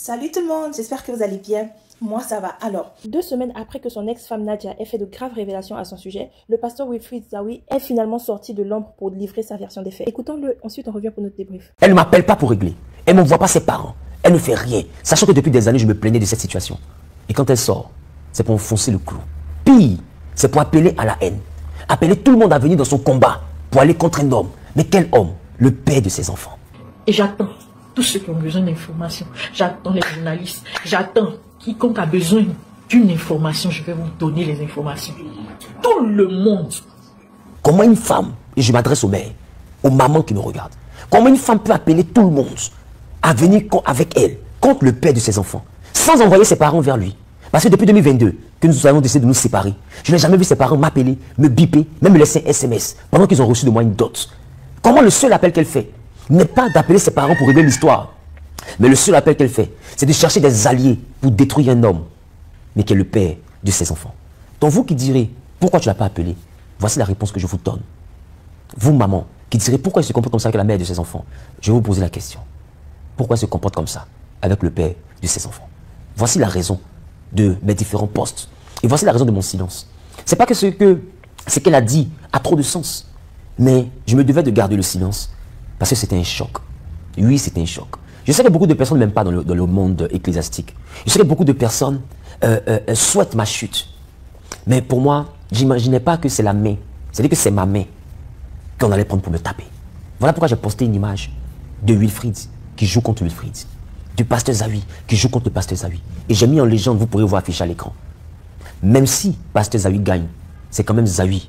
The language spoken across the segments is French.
Salut tout le monde, j'espère que vous allez bien. Moi ça va. Alors, 2 semaines après que son ex-femme Nadia ait fait de graves révélations à son sujet, le pasteur Wilfried Zawi est finalement sorti de l'ombre pour livrer sa version des faits. Écoutons-le, ensuite on revient pour notre débrief. Elle ne m'appelle pas pour régler. Elle ne m'envoie pas ses parents. Elle ne fait rien. Sachant que depuis des années, je me plaignais de cette situation. Et quand elle sort, c'est pour enfoncer le clou. Pire, c'est pour appeler à la haine. Appeler tout le monde à venir dans son combat pour aller contre un homme. Mais quel homme? Le père de ses enfants. Et j'attends tous ceux qui ont besoin d'informations. J'attends les journalistes. J'attends quiconque a besoin d'une information. Je vais vous donner les informations. Tout le monde. Comment une femme, et je m'adresse aux mères, aux mamans qui me regardent, comment une femme peut appeler tout le monde à venir avec elle contre le père de ses enfants, sans envoyer ses parents vers lui? Parce que depuis 2022, que nous avons décidé de nous séparer, je n'ai jamais vu ses parents m'appeler, me biper, même me laisser un SMS, pendant qu'ils ont reçu de moi une dot. Comment le seul appel qu'elle fait n'est pas d'appeler ses parents pour régler l'histoire, mais le seul appel qu'elle fait, c'est de chercher des alliés pour détruire un homme, mais qui est le père de ses enfants. Donc vous qui direz, pourquoi tu ne l'as pas appelé? Voici la réponse que je vous donne. Vous, maman, qui direz, pourquoi il se comporte comme ça avec la mère de ses enfants? Je vais vous poser la question. Pourquoi il se comporte comme ça avec le père de ses enfants? Voici la raison de mes différents postes. Et voici la raison de mon silence. C'est pas que ce qu'elle a dit a trop de sens. Mais je me devais de garder le silence parce que c'était un choc. Oui, c'était un choc. Je sais que beaucoup de personnes ne m'aiment pas dans le monde ecclésiastique. Je sais que beaucoup de personnes souhaitent ma chute. Mais pour moi, j'imaginais pas que c'est la main. C'est-à-dire que c'est ma main qu'on allait prendre pour me taper. Voilà pourquoi j'ai posté une image de Wilfried qui joue contre Wilfried, du pasteur Zawi qui joue contre le pasteur Zawi. Et j'ai mis en légende, vous pourrez voir affiché à l'écran. Même si pasteur Zawi gagne, c'est quand même Zawi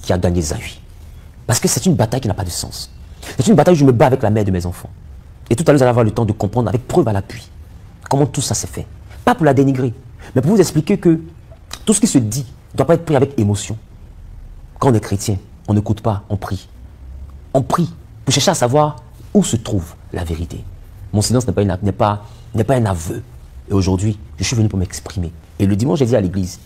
qui a gagné Zawi. Parce que c'est une bataille qui n'a pas de sens. C'est une bataille où je me bats avec la mère de mes enfants. Et tout à l'heure, vous allez avoir le temps de comprendre avec preuve à l'appui comment tout ça s'est fait. Pas pour la dénigrer, mais pour vous expliquer que tout ce qui se dit ne doit pas être pris avec émotion. Quand on est chrétien, on n'écoute pas, on prie. On prie pour chercher à savoir où se trouve la vérité. Mon silence n'est pas un aveu. Et aujourd'hui, je suis venu pour m'exprimer. Et le dimanche, j'ai dit à l'église,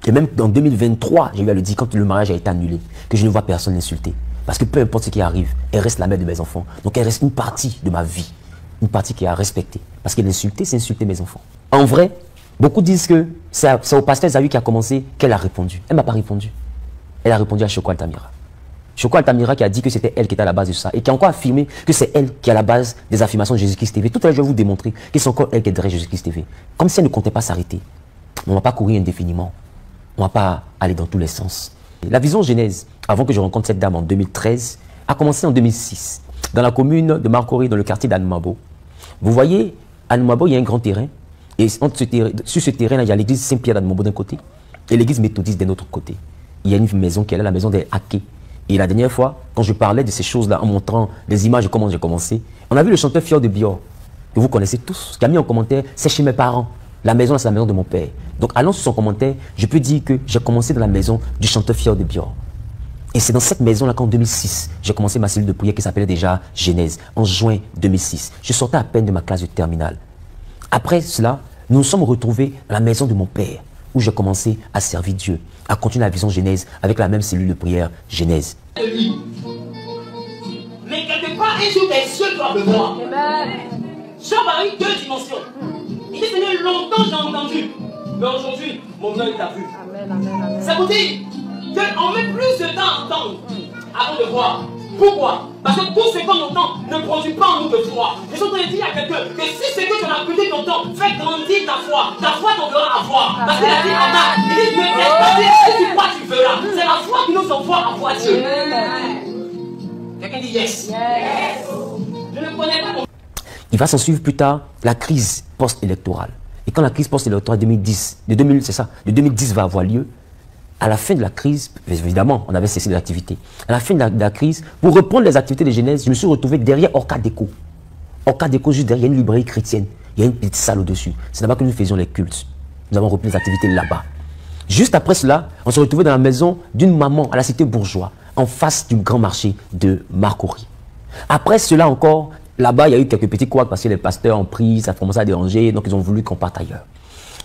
et même en 2023, j'ai eu à le dire quand le mariage a été annulé, que je ne vois personne l'insulter. Parce que peu importe ce qui arrive, elle reste la mère de mes enfants. Donc elle reste une partie de ma vie. Une partie qui est à respecter. Parce que l'insulter, c'est insulter mes enfants. En vrai, beaucoup disent que c'est au pasteur Zawi qui a commencé qu'elle a répondu. Elle ne m'a pas répondu. Elle a répondu à Choco Altamira. Choco Altamira qui a dit que c'était elle qui était à la base de ça. Et qui a encore affirmé que c'est elle qui est à la base des affirmations de Jésus-Christ TV. Tout à l'heure, je vais vous démontrer que c'est encore elle qui aiderait Jésus-Christ TV. Comme si elle ne comptait pas s'arrêter. On ne va pas courir indéfiniment. On ne va pas aller dans tous les sens. La vision Genèse, avant que je rencontre cette dame en 2013, a commencé en 2006, dans la commune de Marcory, dans le quartier d'Anoumabo. Vous voyez, à Anoumabo, il y a un grand terrain. Et sur ce terrain-là, il y a l'église Saint-Pierre d'Anoumabo d'un côté et l'église méthodiste d'un autre côté. Il y a une maison qui est là, la maison des Haké. Et la dernière fois, quand je parlais de ces choses-là, en montrant les images de comment j'ai commencé, on a vu le chanteur Fior de Bior, que vous connaissez tous, qui a mis en commentaire, c'est chez mes parents. La maison, c'est la maison de mon père. Donc, allant sur son commentaire, je peux dire que j'ai commencé dans la maison du chanteur Fior de Bior. Et c'est dans cette maison-là qu'en 2006, j'ai commencé ma cellule de prière qui s'appelait déjà Genèse, en juin 2006. Je sortais à peine de ma classe de terminale. Après cela, nous nous sommes retrouvés à la maison de mon père, où j'ai commencé à servir Dieu, à continuer la vision Genèse avec la même cellule de prière Genèse. Mais quelque part, un jour, tes yeux doivent me voir. Jean-Marie, 2 dimensions. Il dit, Seigneur, longtemps j'ai entendu. Mais aujourd'hui, mon œil t'a vu. Ça vous dit qu'on met plus de temps à entendre avant de voir. Pourquoi? Parce que tout ce qu'on entend ne produit pas en nous de foi. Je suis en train de dire à quelqu'un que si c'est que tu as appris longtemps, fais grandir ta foi t'enverra à voir. Parce qu'il a dit en bas, il dit, si tu crois, tu verras. C'est la foi qui nous envoie à voir Dieu. Quelqu'un dit yes. Je ne connais pas mon... Il va s'en suivre plus tard la crise post-électorale. Et quand la crise post-électorale de 2010 va avoir lieu, à la fin de la crise, évidemment, on avait cessé les activités. À la fin de la crise, pour reprendre les activités de Genèse, je me suis retrouvé derrière Orca Déco. Orca Déco, juste derrière, il y a une librairie chrétienne. Il y a une petite salle au-dessus. C'est là-bas que nous faisions les cultes. Nous avons repris les activités là-bas. Juste après cela, on se retrouvait dans la maison d'une maman à la cité bourgeois, en face du grand marché de Marcory. Après cela encore, là-bas, il y a eu quelques petits couacs parce que les pasteurs ont pris, ça a commencé à déranger, donc ils ont voulu qu'on parte ailleurs.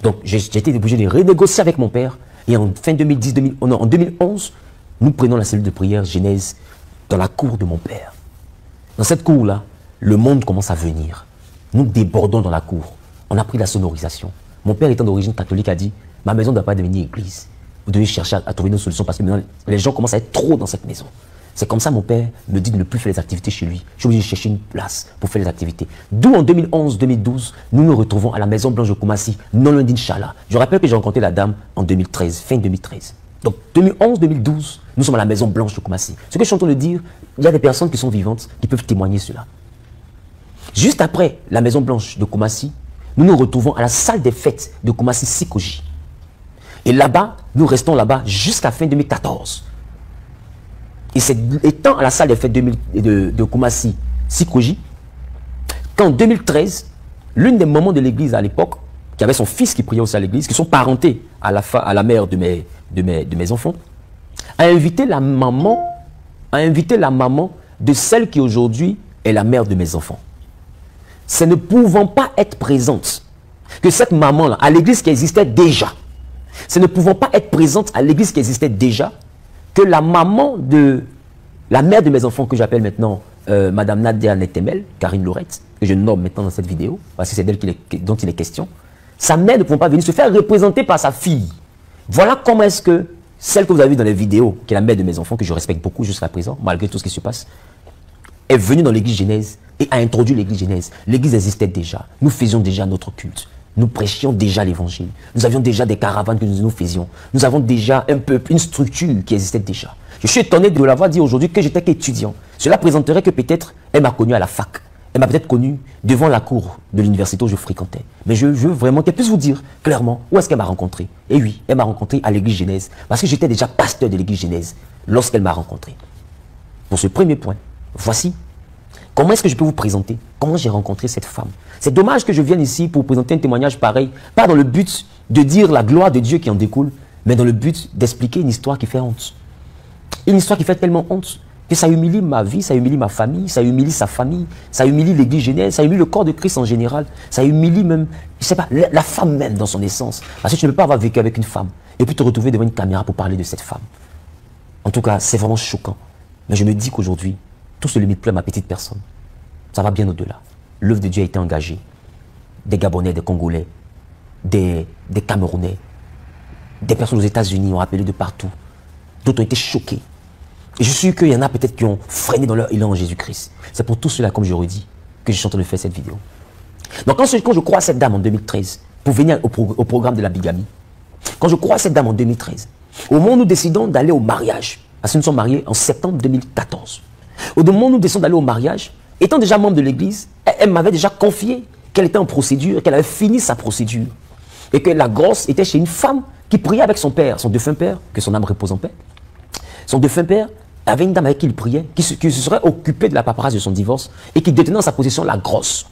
Donc j'ai été obligé de renégocier avec mon père. Et en fin 2011, nous prenons la cellule de prière Genèse dans la cour de mon père. Dans cette cour-là, le monde commence à venir. Nous débordons dans la cour. On a pris la sonorisation. Mon père étant d'origine catholique a dit, ma maison ne doit pas devenir église. Vous devez chercher à trouver une solution parce que maintenant, les gens commencent à être trop dans cette maison. C'est comme ça mon père me dit de ne plus faire les activités chez lui. Je suis obligé de chercher une place pour faire les activités. D'où en 2011-2012, nous nous retrouvons à la Maison Blanche de Koumassi, non loin d'Inch'Allah. Je rappelle que j'ai rencontré la dame en 2013, fin 2013. Donc 2011-2012, nous sommes à la Maison Blanche de Koumassi. Ce que je suis en train de dire, il y a des personnes qui sont vivantes qui peuvent témoigner cela. Juste après la Maison Blanche de Koumassi, nous nous retrouvons à la salle des fêtes de Koumassi Sikoji. Et là-bas, nous restons là-bas jusqu'à fin 2014. Et c'est étant à la salle des fêtes de Koumassi Sikoji qu'en 2013, l'une des mamans de l'église à l'époque, qui avait son fils qui priait aussi à l'église, qui sont parentés à la mère de mes enfants, a invité la maman de celle qui aujourd'hui est la mère de mes enfants. C'est ne pouvant pas être présente que cette maman-là, à l'église qui existait déjà, c'est ne pouvant pas être présente à l'église qui existait déjà, que la maman de la mère de mes enfants, que j'appelle maintenant Madame Nadia Netemel, Karine Laurette, que je nomme maintenant dans cette vidéo, parce que c'est d'elle dont il est question, sa mère ne pouvant pas venir se faire représenter par sa fille. Voilà comment est-ce que celle que vous avez vue dans les vidéos, qui est la mère de mes enfants, que je respecte beaucoup jusqu'à présent, malgré tout ce qui se passe, est venue dans l'église Genèse et a introduit l'église Genèse. L'église existait déjà. Nous faisions déjà notre culte. Nous prêchions déjà l'évangile. Nous avions déjà des caravanes que nous faisions. Nous avons déjà un peuple, une structure qui existait déjà. Je suis étonné de l'avoir dit aujourd'hui que j'étais qu'étudiant. Cela présenterait que peut-être elle m'a connu à la fac. Elle m'a peut-être connu devant la cour de l'université où je fréquentais. Mais je veux vraiment qu'elle puisse vous dire clairement où est-ce qu'elle m'a rencontré. Et oui, elle m'a rencontré à l'église Genèse. Parce que j'étais déjà pasteur de l'église Genèse lorsqu'elle m'a rencontré. Pour ce premier point, voici comment est-ce que je peux vous présenter comment j'ai rencontré cette femme. C'est dommage que je vienne ici pour vous présenter un témoignage pareil, pas dans le but de dire la gloire de Dieu qui en découle, mais dans le but d'expliquer une histoire qui fait honte. Une histoire qui fait tellement honte que ça humilie ma vie, ça humilie ma famille, ça humilie sa famille, ça humilie l'église Genèse, ça humilie le corps de Christ en général, ça humilie même, je sais pas, la femme même dans son essence. Parce que tu ne peux pas avoir vécu avec une femme et puis te retrouver devant une caméra pour parler de cette femme. En tout cas, c'est vraiment choquant. Mais je me dis qu'aujourd'hui, tout se limite plus à ma petite personne. Ça va bien au-delà. L'œuvre de Dieu a été engagée. Des Gabonais, des Congolais, des Camerounais, des personnes aux États-Unis ont appelé de partout. D'autres ont été choqués. Et je suis sûr qu'il y en a peut-être qui ont freiné dans leur élan en Jésus-Christ. C'est pour tout cela, comme je redis, que je suis en train de faire cette vidéo. Donc quand je crois à cette dame en 2013, pour venir au programme de la bigamie, quand je crois à cette dame en 2013, au moment où nous décidons d'aller au mariage, parce que nous sommes mariés en septembre 2014, au moment où nous décidons d'aller au mariage, étant déjà membre de l'église, elle m'avait déjà confié qu'elle était en procédure, qu'elle avait fini sa procédure. Et que la grosse était chez une femme qui priait avec son père, son défunt père, que son âme repose en paix. Son défunt père avait une dame avec qui il priait, qui se serait occupée de la paperasse de son divorce et qui détenait en sa possession la grosse.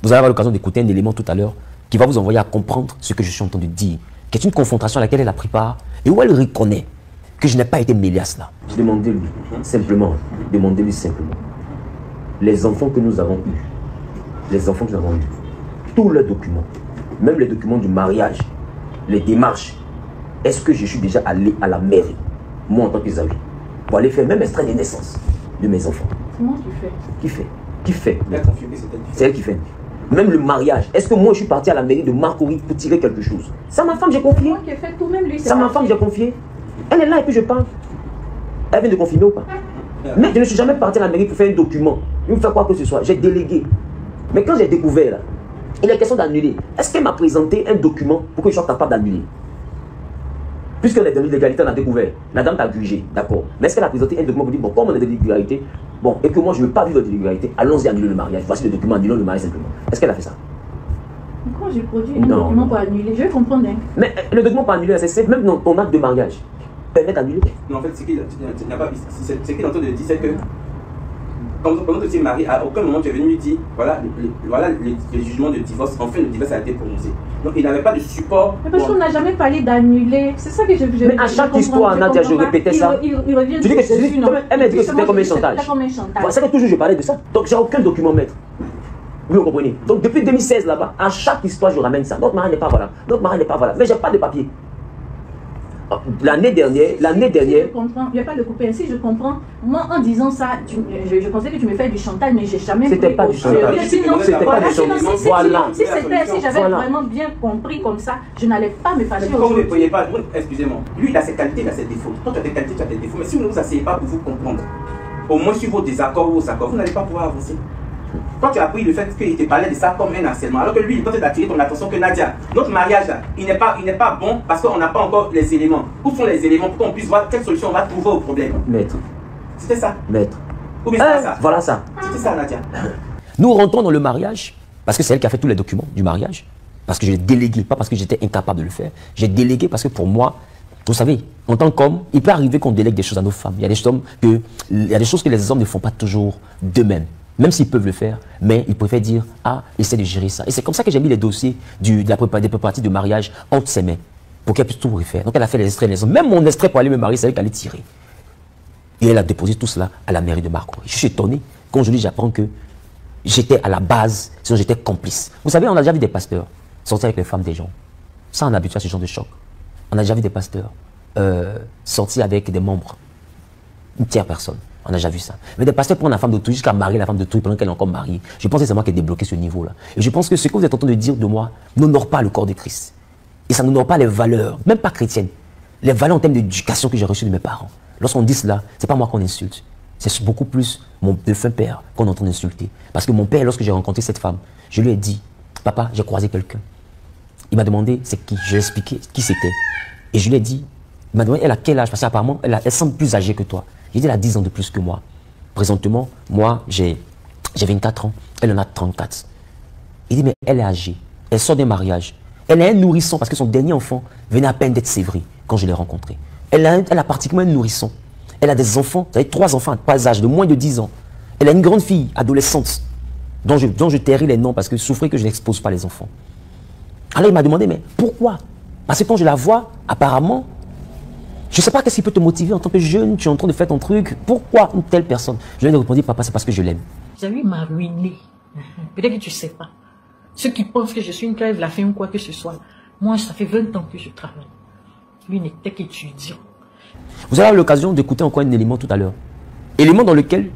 Vous allez avoir l'occasion d'écouter un élément tout à l'heure qui va vous envoyer à comprendre ce que je suis en train de dire, qui est une confrontation à laquelle elle a pris part et où elle reconnaît que je n'ai pas été mêlé à cela. Je demandais-lui simplement, les enfants que nous avons eus, tous les documents, même les documents du mariage, les démarches, est-ce que je suis déjà allé à la mairie, moi en tant qu'Esaü, pour aller faire même extrait de naissance de mes enfants? C'est moi qui fais. Qui fait? C'est elle qui fait. Même le mariage, est-ce que moi je suis parti à la mairie de Marcory pour tirer quelque chose? C'est ma femme, j'ai confié. C'est moi qui ai fait tout, même lui. C'est ma femme, j'ai confié. Elle est là et puis je parle. Elle vient de confirmer ou pas? Mais je ne suis jamais parti à la mairie pour faire un document. Il me fait quoi que ce soit. J'ai délégué. Mais quand j'ai découvert, là, il est question d'annuler. Est-ce qu'elle m'a présenté un document pour que je sois capable d'annuler? Puisque les illégalités, on a découvert. La dame t'a jugé, d'accord. Mais est-ce qu'elle a présenté un document pour dire, bon, comme on a des illégalités, bon, et que moi je ne veux pas vivre d'illégalité, allons-y annuler le mariage. Voici le document, annulons le mariage simplement. Est-ce qu'elle a fait ça? Quand j'ai produit un document pour annuler, je vais comprendre. Hein. Mais le document pour annuler, c'est même dans ton acte de mariage. Permet d'annuler. Non, en fait, ce qu'il est en train de dire, c'est que quand tu es marié, à aucun moment tu es venu lui dire voilà les jugements de divorce, enfin le divorce a été prononcé. Donc il n'avait pas de support. Mais parce qu'on n'a jamais parlé d'annuler. C'est ça que je mais à chaque histoire, Nadia, je répétais ça. Il revient tu dis que elle m'a dit que c'était comme un chantage. C'est que toujours je parlais de ça. Donc j'ai aucun document maître. Vous comprenez? Donc depuis 2016 là-bas, à chaque histoire je ramène ça. Notre mari n'est pas voilà. Notre mari n'est pas voilà. Mais j'ai pas de papier. l'année dernière, Si je comprends, il n'y a pas de couper. Si je comprends, moi en disant ça, je pensais que tu me fais du chantage, mais j'ai jamais. C'était pas du chantage. C'était pas du chantage. Voilà. Si j'avais vraiment bien compris comme ça, je n'allais pas me fâcher. Vous ne voyez pas, excusez-moi. Lui, il a ses qualités, il a ses défauts. Toi, tu as tes qualités, tu as tes défauts. Mais si vous ne vous asseyez pas pour vous comprendre, au moins sur vos désaccords ou vos accords, vous n'allez pas pouvoir avancer. Toi, tu as appris le fait qu'il te parlait de ça comme un harcèlement, alors que lui, il est en train d'attirer ton attention que Nadia, notre mariage, là, il n'est pas bon parce qu'on n'a pas encore les éléments. Où sont les éléments pour qu'on puisse voir quelle solution on va trouver au problème? Maître. C'était ça. Maître. Ou bien c'était ça. Voilà ça. C'était ça, Nadia. Nous rentrons dans le mariage, parce que c'est elle qui a fait tous les documents du mariage, parce que j'ai délégué, pas parce que j'étais incapable de le faire. J'ai délégué parce que pour moi, vous savez, en tant qu'homme, il peut arriver qu'on délègue des choses à nos femmes. Il y a des choses que les hommes ne font pas toujours d'eux-mêmes. Même s'ils peuvent le faire, mais ils préfèrent dire « Ah, essaie de gérer ça ». Et c'est comme ça que j'ai mis les dossiers des préparatifs de mariage entre ses mains, pour qu'elle puisse tout refaire. Donc elle a fait les extraits, même mon extrait pour aller me marier, c'est elle qui allait tirer. Et elle a déposé tout cela à la mairie de Marcory. Je suis étonné quand aujourd'hui j'apprends que j'étais à la base, sinon j'étais complice. Vous savez, on a déjà vu des pasteurs sortir avec les femmes des gens. Ça, on a habitué à ce genre de choc. On a déjà vu des pasteurs sortir avec des membres, une tierce personne. On a déjà vu ça. Mais des pasteurs prennent la femme d'autrui jusqu'à marier la femme d'autrui pendant qu'elle est encore mariée. Je pense que c'est moi qui ai débloqué ce niveau-là. Et je pense que ce que vous êtes en train de dire de moi n'honore pas le corps de Christ. Et ça n'honore pas les valeurs, même pas chrétiennes. Les valeurs en termes d'éducation que j'ai reçues de mes parents. Lorsqu'on dit cela, c'est pas moi qu'on insulte. C'est beaucoup plus mon défunt père qu'on est en train d'insulter. Parce que mon père, lorsque j'ai rencontré cette femme, je lui ai dit, papa, j'ai croisé quelqu'un. Il m'a demandé c'est qui. Je lui ai expliqué qui c'était. Et je lui ai dit, il m'a demandé elle a quel âge, parce qu'apparemment, elle semble plus âgée que toi. J'ai dit, elle a 10 ans de plus que moi. Présentement, moi, j'ai 24 ans, elle en a 34. Il dit, mais elle est âgée, elle sort d'un mariage. Elle est un nourrisson, parce que son dernier enfant venait à peine d'être sévré quand je l'ai rencontré. Elle a pratiquement un nourrisson. Elle a des enfants, vous savez, 3 enfants à pas âge de moins de 10 ans. Elle a une grande fille, adolescente, dont je tairai les noms parce que souffrez que je n'expose pas les enfants. Alors il m'a demandé, mais pourquoi? Parce que quand je la vois, apparemment, je ne sais pas qu'est-ce qui peut te motiver en tant que jeune, tu es en train de faire ton truc. Pourquoi une telle personne? Je lui ai répondu, papa, c'est parce que je l'aime. Xavier m'a ruiné. Peut-être que tu ne sais pas. Ceux qui pensent que je suis une crève, la fin ou quoi que ce soit. Moi, ça fait 20 ans que je travaille. Lui n'était qu'étudiant. Vous avez l'occasion d'écouter encore un élément tout à l'heure. Élément dans lequel,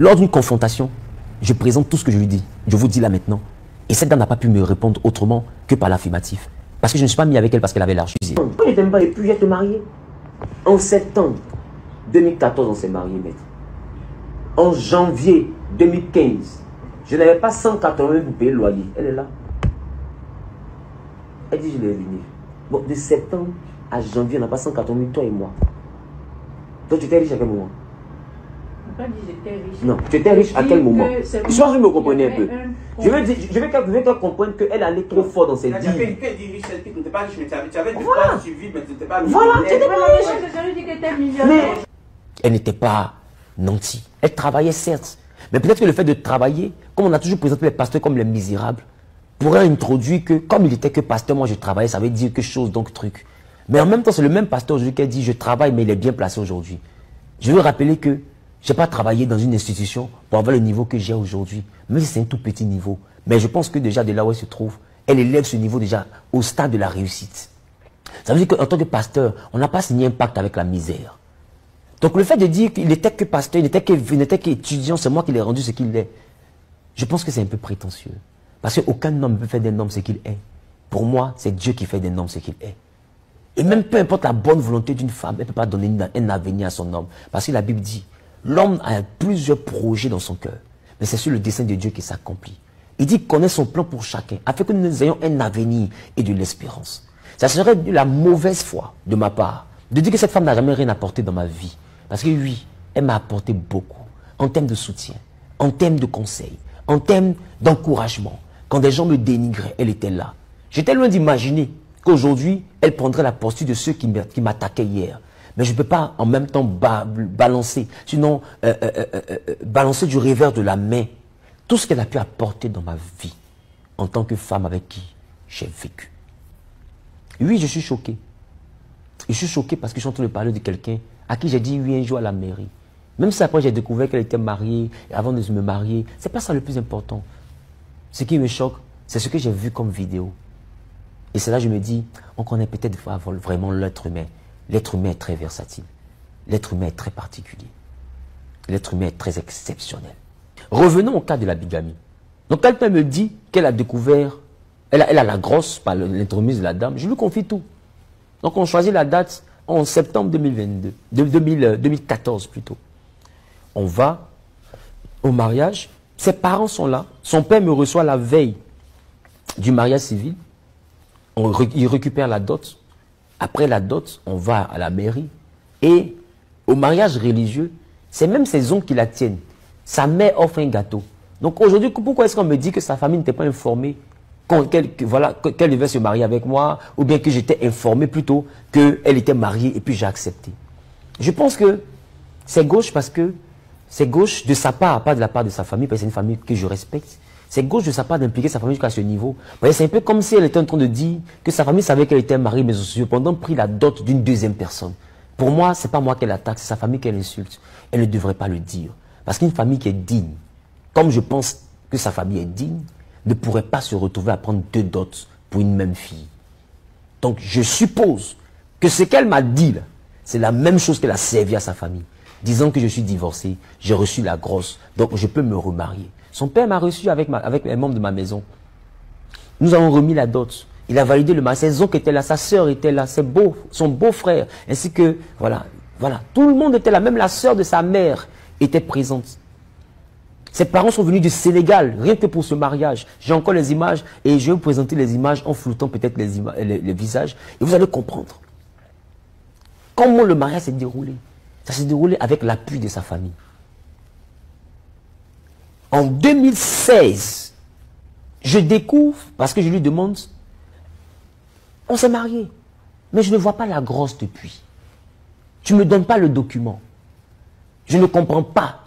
lors d'une confrontation, je présente tout ce que je lui dis. Je vous dis là maintenant. Et cette dame n'a pas pu me répondre autrement que par l'affirmatif. Parce que je ne suis pas mis avec elle parce qu'elle avait l'argent. Pourquoi je t'aime pas et puis je vais te marier? En septembre 2014, on s'est marié, maître. En janvier 2015, je n'avais pas 180 000 pour payer le loyer. Elle est là. Elle dit, je l'ai venue. Bon, de septembre à janvier, on n'a pas 180 000, toi et moi. Donc tu étais riche à quel moment? Je n'ai pas dit que j'étais riche. Non, tu étais riche à quel moment? Je pense que vous me comprenez un peu. Je veux qu'elle comprenne qu'elle allait trop fort dans cette vie. Tu as dit riche, tu n'étais pas riche, mais tu avais du temps, tu vis, mais tu n'étais pas riche. Voilà, tu n'étais pas riche. Je lui ai dit que tu étais millionnaire. Elle n'était pas nantie. Elle travaillait certes. Mais peut-être que le fait de travailler, comme on a toujours présenté les pasteurs comme les misérables, pourrait introduire que, comme il était que pasteur, moi je travaillais, ça veut dire quelque chose, donc truc. Mais en même temps, c'est le même pasteur aujourd'hui qui a dit, je travaille, mais il est bien placé aujourd'hui. Je veux rappeler que je n'ai pas travaillé dans une institution pour avoir le niveau que j'ai aujourd'hui. Même si c'est un tout petit niveau. Mais je pense que déjà de là où elle se trouve, elle élève ce niveau déjà au stade de la réussite. Ça veut dire qu'en tant que pasteur, on n'a pas signé un pacte avec la misère. Donc le fait de dire qu'il n'était que pasteur, il n'était qu'étudiant, c'est moi qui l'ai rendu ce qu'il est. Je pense que c'est un peu prétentieux. Parce qu'aucun homme ne peut faire d'un homme ce qu'il est. Pour moi, c'est Dieu qui fait d'un homme ce qu'il est. Et même peu importe la bonne volonté d'une femme, elle ne peut pas donner un avenir à son homme. Parce que la Bible dit, l'homme a plusieurs projets dans son cœur. Mais c'est sur le dessein de Dieu qui s'accomplit. Il dit qu'il connaît son plan pour chacun, afin que nous ayons un avenir et de l'espérance. Ça serait de la mauvaise foi de ma part, de dire que cette femme n'a jamais rien apporté dans ma vie. Parce que oui, elle m'a apporté beaucoup, en termes de soutien, en termes de conseils, en termes d'encouragement. Quand des gens me dénigraient, elle était là. J'étais loin d'imaginer qu'aujourd'hui, elle prendrait la posture de ceux qui m'attaquaient hier. Mais je ne peux pas en même temps balancer, sinon balancer du revers de la main tout ce qu'elle a pu apporter dans ma vie en tant que femme avec qui j'ai vécu. Oui, je suis choqué. Je suis choqué parce que je suis en train de parler de quelqu'un à qui j'ai dit oui un jour à la mairie. Même si après j'ai découvert qu'elle était mariée, et avant de me marier, ce n'est pas ça le plus important. Ce qui me choque, c'est ce que j'ai vu comme vidéo. Et c'est là que je me dis, on connaît peut-être vraiment l'être humain. l'être humain est très versatile. L'être humain est très particulier. L'être humain est très exceptionnel. Revenons au cas de la bigamie. Donc quelqu'un me dit qu'elle a découvert, elle a la grosse par l'intromise de la dame, je lui confie tout. Donc on choisit la date en septembre 2014 plutôt. On va au mariage, ses parents sont là, son père me reçoit la veille du mariage civil, il récupère la dot. Après la dot, on va à la mairie et au mariage religieux, c'est même ses oncles qui la tiennent. Sa mère offre un gâteau. Donc aujourd'hui, pourquoi est-ce qu'on me dit que sa famille n'était pas informée qu'elle devait se marier avec moi, ou bien que j'étais informé plutôt qu'elle était mariée et puis j'ai accepté. Je pense que c'est gauche parce que c'est gauche de sa part, pas de la part de sa famille, parce que c'est une famille que je respecte. C'est gauche de sa part d'impliquer sa famille jusqu'à ce niveau. C'est un peu comme si elle était en train de dire que sa famille savait qu'elle était mariée, mais cependant pris la dot d'une deuxième personne. Pour moi, ce n'est pas moi qu'elle attaque, c'est sa famille qu'elle insulte. Elle ne devrait pas le dire. Parce qu'une famille qui est digne, comme je pense que sa famille est digne, ne pourrait pas se retrouver à prendre 2 dots pour une même fille. Donc je suppose que ce qu'elle m'a dit là, c'est la même chose qu'elle a servi à sa famille. Disant que je suis divorcé, j'ai reçu la grosse, donc je peux me remarier. Son père m'a reçu avec les membres de ma maison. Nous avons remis la dot. Il a validé le mariage. Ses oncles étaient là, sa sœur était là, son beau-frère, ainsi que, voilà. Tout le monde était là, même la sœur de sa mère était présente. Ses parents sont venus du Sénégal, rien que pour ce mariage. J'ai encore les images et je vais vous présenter les images en floutant peut-être les visages. Et vous allez comprendre comment le mariage s'est déroulé. Ça s'est déroulé avec l'appui de sa famille. En 2016, je découvre, parce que je lui demande, on s'est marié, mais je ne vois pas la grosse depuis. Tu ne me donnes pas le document. Je ne comprends pas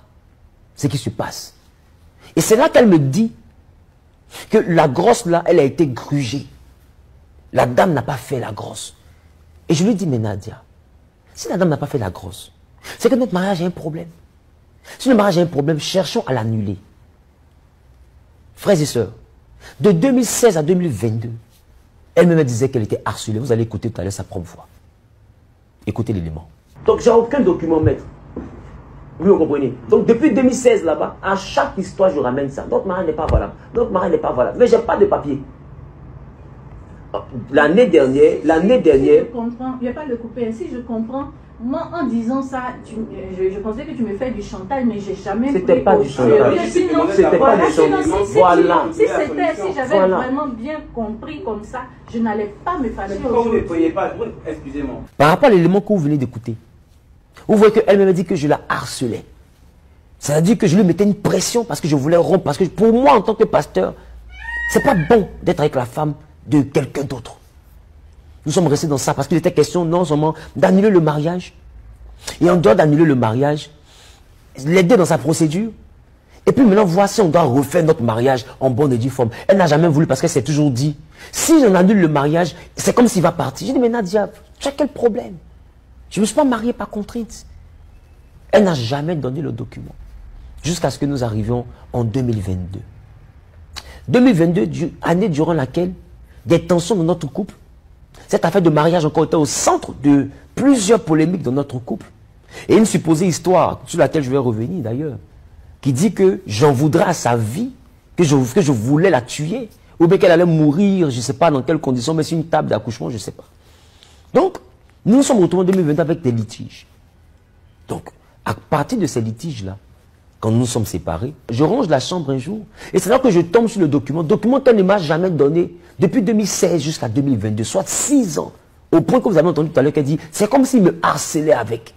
ce qui se passe. Et c'est là qu'elle me dit que la grosse là, elle a été grugée. La dame n'a pas fait la grosse. Et je lui dis, mais Nadia, si la dame n'a pas fait la grosse, c'est que notre mariage a un problème. Si le mariage a un problème, cherchons à l'annuler. Frères et sœurs, de 2016 à 2022, elle me disait qu'elle était harcelée. Vous allez écouter tout à l'heure sa propre voix. Écoutez l'élément. Donc j'ai aucun document, maître. Oui, vous comprenez. Donc depuis 2016 là-bas, à chaque histoire, je ramène ça. Notre mariage n'est pas valable. Notre mariage n'est pas valable. Mais je n'ai pas de papier. L'année dernière... Si je comprends, il n'y a pas de couper ainsi, je comprends. Moi, en disant ça, je pensais que tu me fais du chantage, mais j'ai jamais... C'était pas du chantage. C'était pas du chantage. Voilà. Si j'avais vraiment bien compris comme ça, je n'allais pas me fâcher. Pourquoi vous ne voyez pas? Excusez-moi. Par rapport à l'élément que vous venez d'écouter, vous voyez qu'elle m'a dit que je la harcelais. C'est-à-dire que je lui mettais une pression parce que je voulais rompre. Parce que pour moi, en tant que pasteur, c'est pas bon d'être avec la femme de quelqu'un d'autre. Nous sommes restés dans ça parce qu'il était question non seulement d'annuler le mariage, et en dehors d'annuler le mariage, l'aider dans sa procédure, et puis maintenant voir si on doit refaire notre mariage en bonne et due forme. Elle n'a jamais voulu parce qu'elle s'est toujours dit, si j'en annule le mariage, c'est comme s'il va partir. J'ai dit, mais Nadia, tu as quel problème? Je ne me suis pas marié par contrainte. Elle n'a jamais donné le document. Jusqu'à ce que nous arrivions en 2022. 2022, année durant laquelle des tensions dans notre couple, cette affaire de mariage encore était au centre de plusieurs polémiques dans notre couple. Et une supposée histoire, sur laquelle je vais revenir d'ailleurs, qui dit que j'en voudrais à sa vie, que je voulais la tuer, ou bien qu'elle allait mourir, je ne sais pas dans quelles conditions, mais sur une table d'accouchement, je ne sais pas. Donc, nous nous sommes retrouvés en 2022 avec des litiges. Donc, à partir de ces litiges-là, quand nous nous sommes séparés, je range la chambre un jour, et c'est là que je tombe sur le document qu'elle ne m'a jamais donné depuis 2016 jusqu'à 2022, soit 6 ans, au point que vous avez entendu tout à l'heure qu'elle dit, c'est comme s'il me harcelait avec.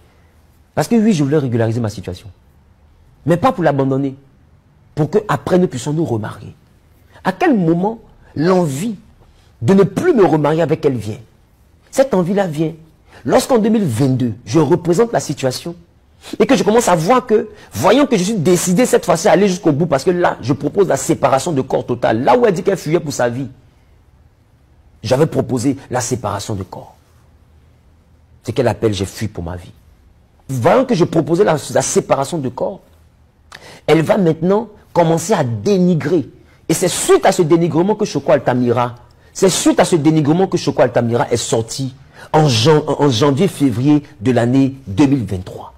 Parce que oui, je voulais régulariser ma situation, mais pas pour l'abandonner, pour qu'après nous puissions nous remarier. À quel moment l'envie de ne plus me remarier avec elle vient? Cette envie-là vient lorsqu'en 2022, je représente la situation et que je commence à voir que, voyant que je suis décidé cette fois-ci à aller jusqu'au bout, parce que là, je propose la séparation de corps total. Là où elle dit qu'elle fuyait pour sa vie, j'avais proposé la séparation de corps. C'est qu'elle appelle j'ai fui pour ma vie. Voyant que je proposais la séparation de corps, elle va maintenant commencer à dénigrer. Et c'est suite à ce dénigrement que Choco Altamira, est sorti en janvier-février de l'année 2023.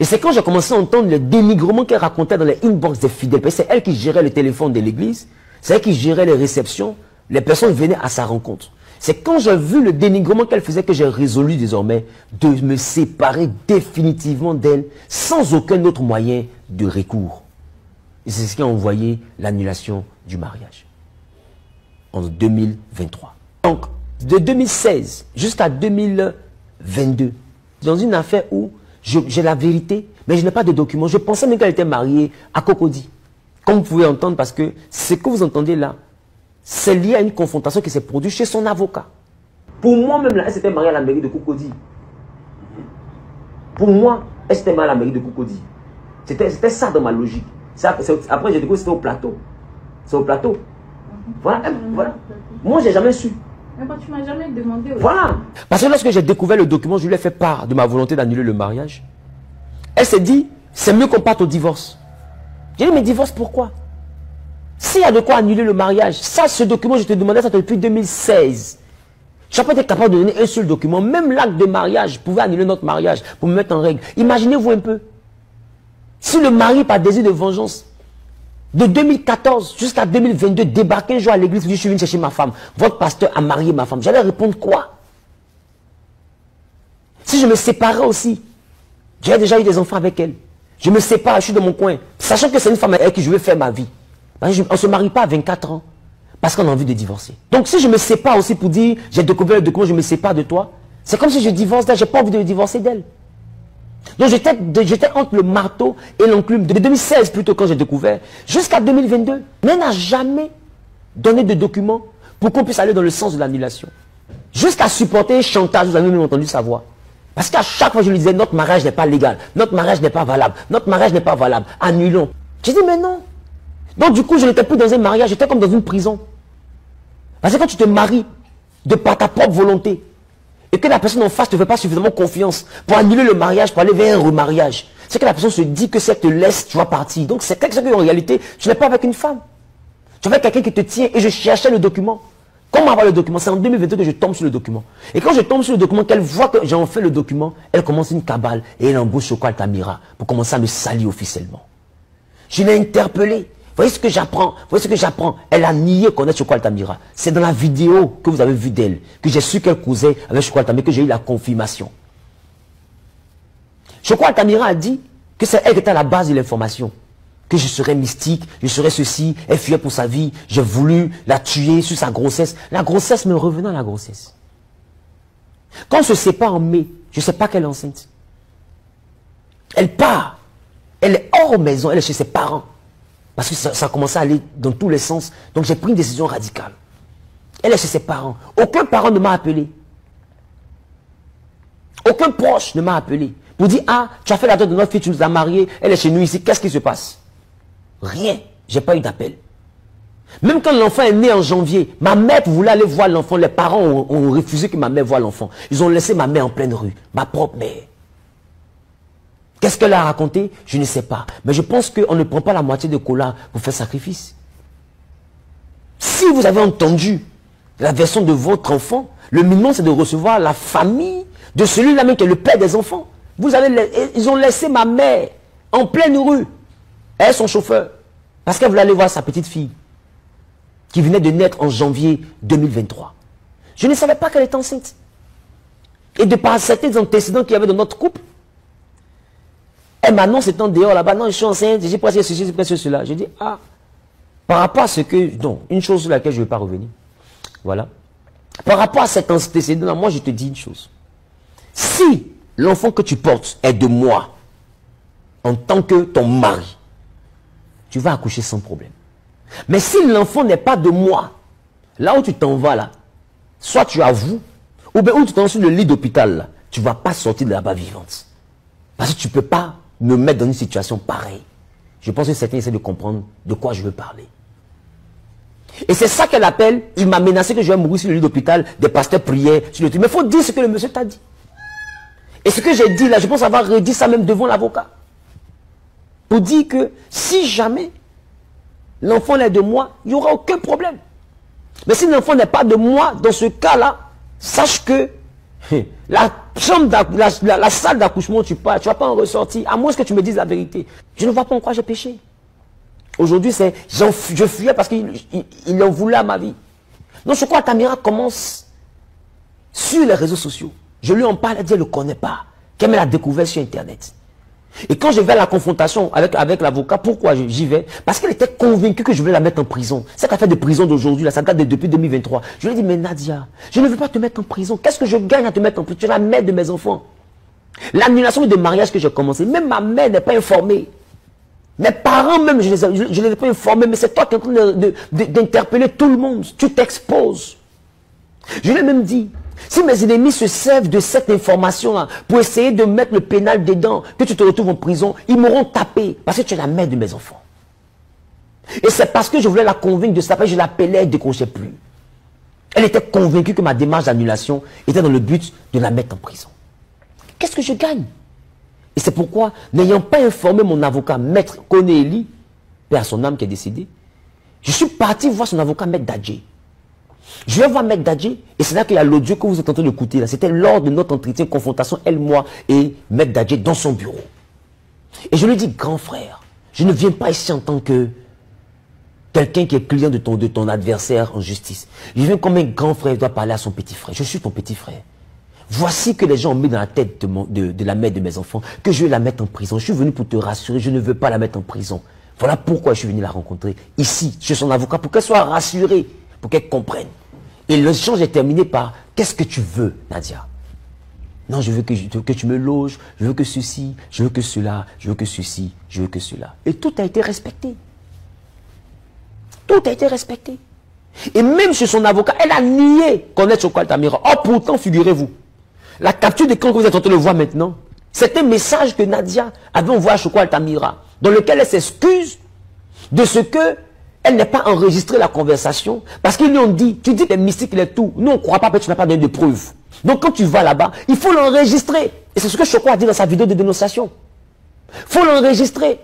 Et c'est quand j'ai commencé à entendre le dénigrement qu'elle racontait dans les inbox des fidèles. C'est elle qui gérait le téléphone de l'église, c'est elle qui gérait les réceptions, les personnes venaient à sa rencontre. C'est quand j'ai vu le dénigrement qu'elle faisait que j'ai résolu désormais de me séparer définitivement d'elle sans aucun autre moyen de recours. Et c'est ce qui a envoyé l'annulation du mariage en 2023. Donc, de 2016 jusqu'à 2022, dans une affaire où j'ai la vérité, mais je n'ai pas de documents. Je pensais même qu'elle était mariée à Cocody. Comme vous pouvez entendre, parce que ce que vous entendez là, c'est lié à une confrontation qui s'est produite chez son avocat. Pour moi, même là, elle s'était mariée à la mairie de Cocody. Pour moi, elle s'était mariée à la mairie de Cocody. C'était ça dans ma logique. Après, j'ai découvert que c'était au plateau. C'est au plateau. Voilà. Voilà. Moi, je n'ai jamais su. Mais tu ne m'as jamais demandé. Voilà. Parce que lorsque j'ai découvert le document, je lui ai fait part de ma volonté d'annuler le mariage. Elle s'est dit, c'est mieux qu'on parte au divorce. J'ai dit, mais divorce pourquoi? S'il y a de quoi annuler le mariage, ça, ce document, je te demandais ça depuis 2016. Je n'ai pas été capable de donner un seul document. Même l'acte de mariage pouvait annuler notre mariage pour me mettre en règle. Imaginez-vous un peu. Si le mari, par désir de vengeance, de 2014 jusqu'à 2022, débarquait un jour à l'église, je suis venu chercher ma femme, votre pasteur a marié ma femme, j'allais répondre quoi? Si je me séparais aussi, j'avais déjà eu des enfants avec elle, je me sépare, je suis dans mon coin, sachant que c'est une femme avec qui je vais faire ma vie. On ne se marie pas à 24 ans, parce qu'on a envie de divorcer. Donc si je me sépare aussi pour dire, j'ai découvert le document, je me sépare de toi, c'est comme si je divorce d'elle, je n'ai pas envie de divorcer d'elle. Donc j'étais entre le marteau et l'enclume, de 2016 plutôt quand j'ai découvert, jusqu'à 2022. Mais elle n'a jamais donné de documents pour qu'on puisse aller dans le sens de l'annulation. Jusqu'à supporter un chantage, vous avez même entendu sa voix. Parce qu'à chaque fois je lui disais, notre mariage n'est pas légal, notre mariage n'est pas valable, notre mariage n'est pas valable, annulons. J'ai dit, mais non. Donc du coup, je n'étais plus dans un mariage, j'étais comme dans une prison. Parce que quand tu te maries de par ta propre volonté, et que la personne en face ne te fait pas suffisamment confiance pour annuler le mariage, pour aller vers un remariage, c'est que la personne se dit que si elle te laisse, tu vas partir. Donc c'est quelque chose qu'en réalité, tu n'es pas avec une femme. Tu es avec quelqu'un qui te tient, et je cherchais le document. Comment avoir le document? C'est en 2022 que je tombe sur le document. Et quand je tombe sur le document, qu'elle voit que j'ai en fait le document, elle commence une cabale et elle embauche Choco Altamira pour commencer à me salir officiellement. Je l'ai interpellé. Voyez ce que j'apprends, voyez ce que j'apprends. Elle a nié connaître Choco Altamira. C'est dans la vidéo que vous avez vue d'elle, que j'ai su qu'elle causait avec Choco Altamira, que j'ai eu la confirmation. Choco Altamira a dit que c'est elle qui était à la base de l'information. Que je serais mystique, je serais ceci, elle fuyait pour sa vie, j'ai voulu la tuer sur sa grossesse. La grossesse me revenant à la grossesse. Quand on se sépare en mai, je ne sais pas qu'elle est enceinte. Elle part, elle est hors maison, elle est chez ses parents. Parce que ça a commencé à aller dans tous les sens. Donc j'ai pris une décision radicale. Elle est chez ses parents. Aucun parent ne m'a appelé. Aucun proche ne m'a appelé. Pour dire, ah, tu as fait la dot de notre fille, tu nous as mariés, elle est chez nous ici, qu'est-ce qui se passe? Rien. J'ai pas eu d'appel. Même quand l'enfant est né en janvier, ma mère voulait aller voir l'enfant. Les parents ont refusé que ma mère voie l'enfant. Ils ont laissé ma mère en pleine rue. Ma propre mère. Qu'est-ce qu'elle a raconté? Je ne sais pas. Mais je pense qu'on ne prend pas la moitié de cola pour faire sacrifice. Si vous avez entendu la version de votre enfant, le minimum c'est de recevoir la famille de celui-là même qui est le père des enfants. Ils ont laissé ma mère en pleine rue. Elle est son chauffeur. Parce qu'elle voulait aller voir sa petite fille qui venait de naître en janvier 2023. Je ne savais pas qu'elle était enceinte. Et de par certains antécédents qu'il y avait dans notre couple, elle m'annonce étant dehors là-bas, non, je suis enceinte, j'ai passé ceci, j'ai passé cela. Je dis, ah, par rapport à ce que, non, une chose sur laquelle je ne vais pas revenir. Voilà. Par rapport à cet antécédent-là, moi je te dis une chose. Si l'enfant que tu portes est de moi, en tant que ton mari, tu vas accoucher sans problème. Mais si l'enfant n'est pas de moi, là où tu t'en vas là, soit tu avoues, ou bien où tu t'en vas sur le lit d'hôpital là, tu ne vas pas sortir de là-bas vivante. Parce que tu ne peux pas me mettre dans une situation pareille. Je pense que certains essaient de comprendre de quoi je veux parler. Et c'est ça qu'elle appelle, il m'a menacé que je vais mourir sur le lit d'hôpital, des pasteurs priaient sur le truc. Mais il faut dire ce que le monsieur t'a dit. Et ce que j'ai dit là, je pense avoir redit ça même devant l'avocat. Pour dire que si jamais l'enfant est de moi, il n'y aura aucun problème. Mais si l'enfant n'est pas de moi, dans ce cas-là, sache que La chambre la salle d'accouchement, tu pars, tu ne vas pas en ressortir, à moins que tu me dises la vérité. Je ne vois pas en quoi j'ai péché. Aujourd'hui, je fuyais parce qu'il en voulait à ma vie. Donc, je crois que Tamira commence sur les réseaux sociaux. Je lui en parle, elle dit, elle ne le connaît pas. Qu'elle me l'a découvert sur Internet. Et quand je vais à la confrontation avec l'avocat, pourquoi j'y vais? Parce qu'elle était convaincue que je voulais la mettre en prison. Cette affaire de prison d'aujourd'hui, ça date depuis 2023. Je lui ai dit, mais Nadia, je ne veux pas te mettre en prison. Qu'est-ce que je gagne à te mettre en prison? Tu es la mère de mes enfants. L'annulation de mariage que j'ai commencé, même ma mère n'est pas informée. Mes parents même, je ne les ai pas informés, mais c'est toi qui es en train d'interpeller tout le monde. Tu t'exposes. Je lui ai même dit, si mes ennemis se servent de cette information-là pour essayer de mettre le pénal dedans, que tu te retrouves en prison, ils m'auront tapé parce que tu es la mère de mes enfants. Et c'est parce que je voulais la convaincre de ça, que je l'appelais, elle ne décrochait plus. Elle était convaincue que ma démarche d'annulation était dans le but de la mettre en prison. Qu'est-ce que je gagne? Et c'est pourquoi, n'ayant pas informé mon avocat, Maître Konéeli, père à son âme qui est décédé, je suis parti voir son avocat, Maître Dadje. Je vais voir Maître Dadje, et c'est là qu'il y a l'audio que vous êtes en train d'écouter. C'était lors de notre entretien, confrontation, elle, moi et Maître Dadje dans son bureau. Et je lui dis, grand frère, je ne viens pas ici en tant que quelqu'un qui est client de ton adversaire en justice. Je viens comme un grand frère doit parler à son petit frère. Je suis ton petit frère. Voici que les gens ont mis dans la tête de la mère de mes enfants, que je vais la mettre en prison. Je suis venu pour te rassurer, je ne veux pas la mettre en prison. Voilà pourquoi je suis venu la rencontrer ici, chez son avocat, pour qu'elle soit rassurée, pour qu'elle comprenne. Et l'échange est terminé par, qu'est-ce que tu veux, Nadia? Non, je veux que tu me loges, je veux que ceci, je veux que cela, je veux que ceci, je veux que cela. Et tout a été respecté. Tout a été respecté. Et même chez son avocat, elle a nié connaître Choco Altamira. Oh, pourtant, figurez-vous, la capture d'écran que vous êtes en train de voir maintenant, c'est un message que Nadia avait envoyé à Choco Altamira, dans lequel elle s'excuse de ce que elle n'a pas enregistré la conversation, parce qu'ils lui ont dit, tu dis que les mystiques, les tout, nous on ne croit pas que tu n'as pas donné de preuves. Donc quand tu vas là-bas, il faut l'enregistrer. Et c'est ce que Choco a dit dans sa vidéo de dénonciation. Il faut l'enregistrer.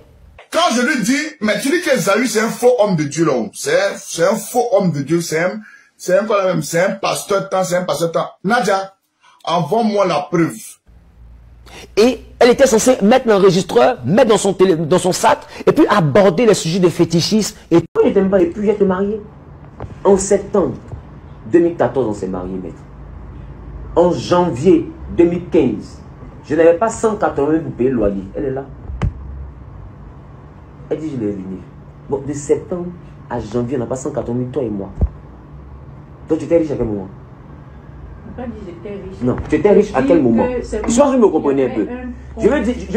Quand je lui dis, mais tu dis que Esaü c'est un faux homme de Dieu là. C'est un faux homme de Dieu, c'est un pasteur temps, c'est un pasteur temps. Nadia, envoie-moi la preuve. Et elle était censée mettre l'enregistreur, mettre dans son sac, et puis aborder les sujets de fétichisme. Et puis elle était mariée. En septembre 2014, on s'est marié, maître. En janvier 2015, je n'avais pas 180 pour payer le loyer. Elle est là. Elle dit, je l'ai venue. Bon, de septembre à janvier, on n'a pas 180 000, toi et moi. Donc tu étais riche à quel moment? Pas dit j'étais riche. Non, tu étais riche à quel moment? Je pense que vous me comprenez un peu. Je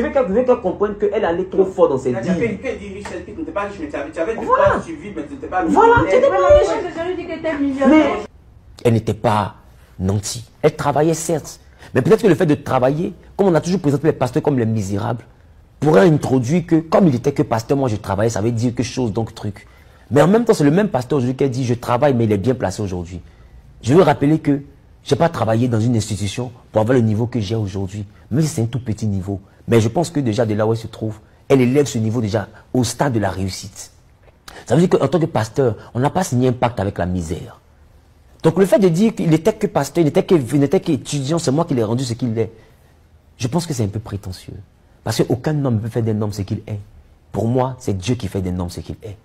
veux qu'elle comprenne qu'elle allait trop fort dans ses dires. Elle dit riche, elle n'était pas riche, mais tu avais du Voilà. temps suivi, mais tu n'étais pas riche. Voilà, tu n'étais pas riche. J'ai dit qu'elle était millionnaire. Elle n'était pas nantie. Elle travaillait certes. Mais peut-être que le fait de travailler, comme on a toujours présenté les pasteurs comme les misérables, pourrait introduire que, comme il était que pasteur, moi je travaillais, ça veut dire quelque chose, donc truc. Mais en même temps, c'est le même pasteur aujourd'hui qui a dit, je travaille, mais il est bien placé aujourd'hui. Je veux rappeler que je n'ai pas travaillé dans une institution pour avoir le niveau que j'ai aujourd'hui. Même si c'est un tout petit niveau. Mais je pense que déjà de là où elle se trouve, elle élève ce niveau déjà au stade de la réussite. Ça veut dire qu'en tant que pasteur, on n'a pas signé un pacte avec la misère. Donc le fait de dire qu'il n'était que pasteur, il n'était qu'étudiant, c'est moi qui l'ai rendu ce qu'il est. Je pense que c'est un peu prétentieux. Parce qu'aucun homme ne peut faire d'un homme ce qu'il est. Pour moi, c'est Dieu qui fait d'un homme ce qu'il est.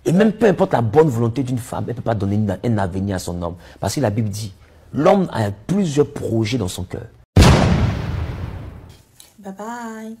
Et même peu importe la bonne volonté d'une femme, elle ne peut pas donner un avenir à son homme. Parce que la Bible dit, l'homme a plusieurs projets dans son cœur. Bye bye.